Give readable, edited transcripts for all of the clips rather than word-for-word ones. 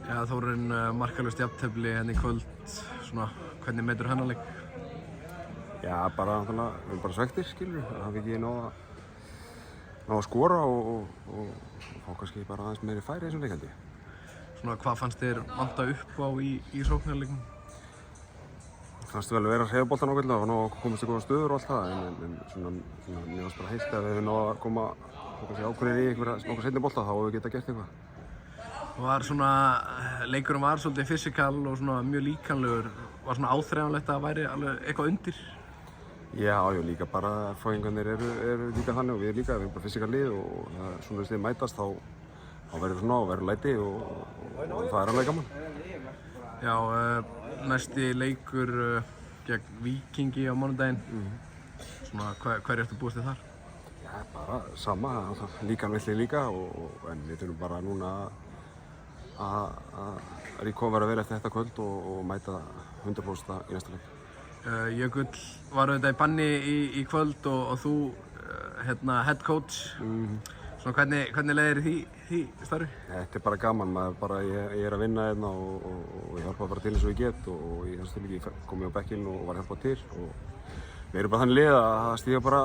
Já, Þórarinn markalaust jafntefli hérna í kvöld, svona, hvernig metur hennar leik? Já, bara náttúrulega, við erum bara svekktir, skilur, það hafi ekki náð að skora og fá kannski bara aðeins meiri færi í þessum leik held ég. Svona, hvað fannst þér vanta upp á í sóknarleikum? Fannst vel að vera að hreyfa boltann ágætlega og ná að komast í góða stöður og allt það, en svona mér fannst bara heilt að við hefum náð að koma kannski ákveðnir í einhverja seinni bolta, þá hefum við getað gert eitthvað. Var svona, leikurinn var svolítið fysikal og svona mjög líkamlegur, var svona áþreifanlegt að væri alveg eitthvað undir? Já, líka bara fóingarnir eru líka þannig og við erum líka bara fysikal lið og svona þess að þið mætast þá verður svona og verður læti og það er alveg gaman. Já, næsti leikur gegn Víkingi á mánudaginn. Svona, hverju ertu búist þið þar? Já, bara sama, líkan villi líka en við þurfum bara núna að vera vel eftir þetta kvöld og mæta 100% í næsta leik. Jökull var auðvitað í banni í kvöld og þú head coach. Svona, hvernig leiðir því starfi? Þetta er bara gaman, ég er að vinna hérna og ég hjálpa bara til eins og ég get og í þessu tilviki kom ég á bekkinn og var að hjálpa til og við erum bara þannig lið að stíga bara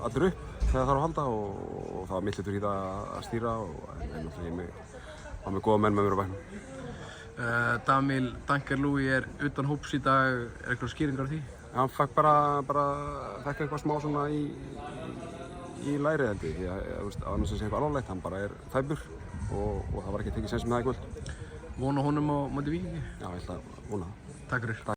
allir upp þegar það þarf að halda og það var mitt hlutur í það að stýra en náttúrulega ég með góða menn með mér á bekknum. Damil Dankerlúi er utan hóps í dag, er eitthvað skýringar á því? Hann fekk fekk eitthvað smá svona í lærið held ég, annars sé eitthvað alvarlegt, hann bara er tæpur og það var ekki tekið séns með það í kvöld. Vona honum á móti Víkingi? Já, ég ætla að vona það. Takk fyrir.